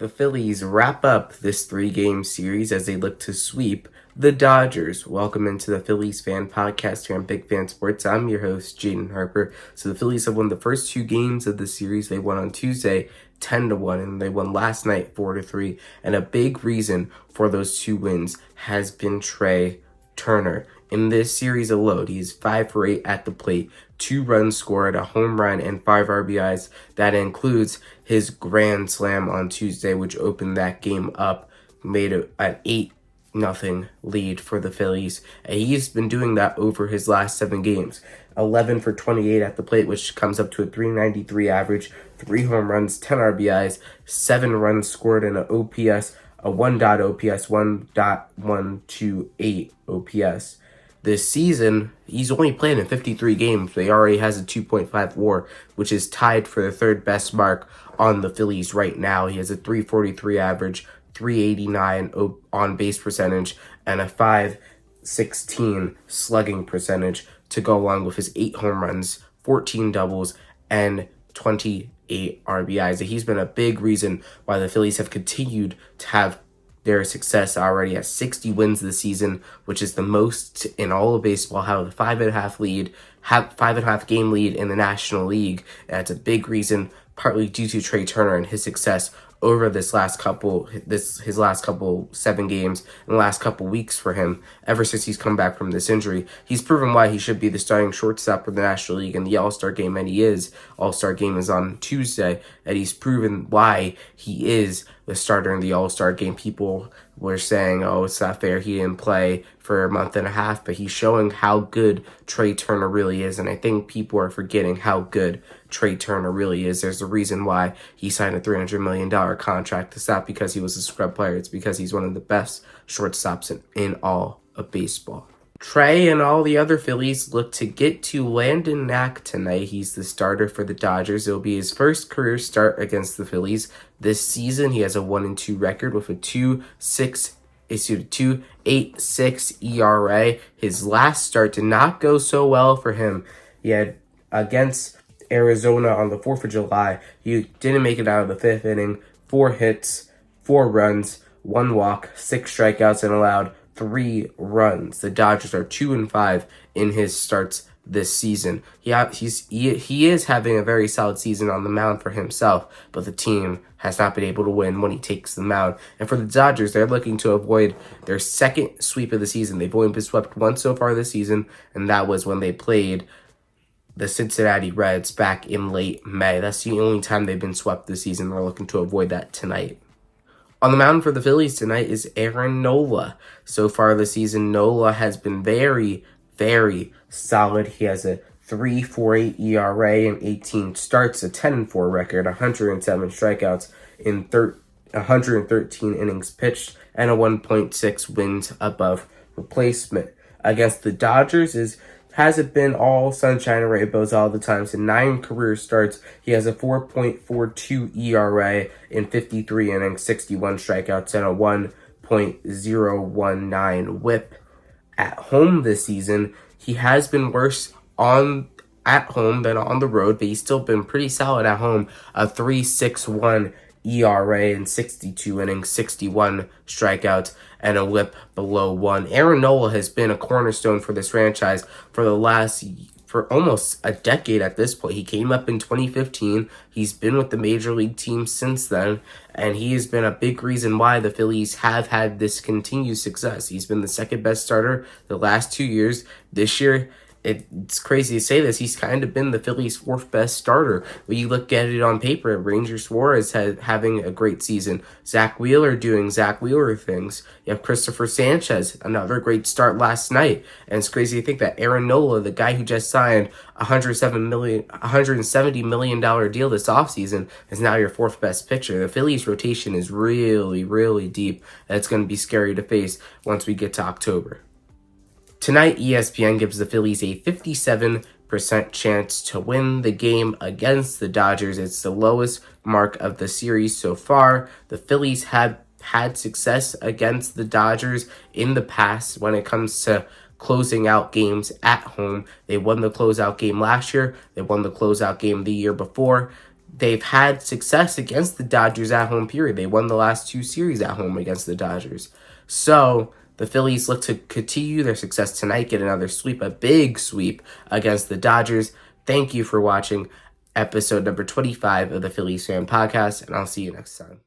The Phillies wrap up this three-game series as they look to sweep the Dodgers. Welcome into the Phillies Fan Podcast here on Big Fan Sports. I'm your host, Jaden Harper. So the Phillies have won the first two games of the series. They won on Tuesday 10-1, and they won last night 4-3. And a big reason for those two wins has been Trea Turner. In this series alone, he's 5 for 8 at the plate, 2 runs scored, a home run, and 5 RBIs. That includes his grand slam on Tuesday, which opened that game up, made it an 8-0 lead for the Phillies. And he's been doing that over his last 7 games. 11 for 28 at the plate, which comes up to a .393 average, 3 home runs, 10 RBIs, 7 runs scored, and an OPS, a 1. OPS, 1.128 OPS. This season, he's only played in 53 games, but he already has a 2.5 WAR, which is tied for the third best mark on the Phillies right now. He has a .343 average, .389 on-base percentage, and a .516 slugging percentage to go along with his 8 home runs, 14 doubles, and 28 RBIs. He's been a big reason why the Phillies have continued to have their success already at 60 wins this season, which is the most in all of baseball. Have a 5.5 game lead in the National League. And that's a big reason, partly due to Trea Turner and his success over his last couple 7 games and the last couple weeks for him. Ever since he's come back from this injury, he's proven why he should be the starting shortstop for the National League in the All-Star game, and he is. All-Star game is on Tuesday, and he's proven why he is the starter in the All-Star game. People were saying, oh, it's not fair, he didn't play for a month and a half, but he's showing how good Trea Turner really is, and I think people are forgetting how good Trea Turner really is. There's a reason why he signed a $300 million contract. It's not because he was a scrub player, it's because he's one of the best shortstops in all of baseball. Trea and all the other Phillies look to get to Landon Knack tonight. He's the starter for the Dodgers. It'll be his first career start against the Phillies this season. He has a 1-2 record with a 2.86 ERA. His last start did not go so well for him. He had against Arizona on the 4th of July. He didn't make it out of the 5th inning. 4 hits, 4 runs, 1 walk, 6 strikeouts, and allowed 3 runs. The Dodgers are 2-5 in his starts this season. He is having a very solid season on the mound for himself, but the team has not been able to win when he takes the mound. And for the Dodgers, they're looking to avoid their second sweep of the season. They've only been swept once so far this season, and that was when they played the Cincinnati Reds back in late May. That's the only time they've been swept this season. They're looking to avoid that tonight. On the mound for the Phillies tonight is Aaron Nola. So far this season, Nola has been very, very solid. He has a 3.48 ERA in 18 starts, a 10-4 record, 107 strikeouts in 113 innings pitched, and a 1.6 wins above replacement. Against the Dodgers hasn't been all sunshine and rainbows all the time. So 9 career starts. He has a 4.42 ERA in 53 innings, 61 strikeouts, and a 1.019 whip. At home this season, he has been worse at home than on the road, but he's still been pretty solid at home. A 3.61 ERA in 62 innings, 61 strikeouts, and a whip below 1. Aaron Nola has been a cornerstone for this franchise for almost a decade at this point. He came up in 2015. He's been with the major league team since then, and he has been a big reason why the Phillies have had this continued success. He's been the second best starter the last 2 years. This year, it's crazy to say this, he's kind of been the Phillies' 4th best starter. When you look at it on paper, Ranger Suarez having a great season. Zach Wheeler doing Zach Wheeler things. You have Christopher Sanchez, another great start last night. And it's crazy to think that Aaron Nola, the guy who just signed a $170 million deal this offseason, is now your 4th best pitcher. The Phillies' rotation is really, really deep, and it's going to be scary to face once we get to October. Tonight, ESPN gives the Phillies a 57% chance to win the game against the Dodgers. It's the lowest mark of the series so far. The Phillies have had success against the Dodgers in the past when it comes to closing out games at home. They won the closeout game last year. They won the closeout game the year before. they've had success against the Dodgers at home, period. They won the last 2 series at home against the Dodgers. So the Phillies look to continue their success tonight, get another sweep, a big sweep against the Dodgers. Thank you for watching episode number 25 of the Phillies Fan Podcast, and I'll see you next time.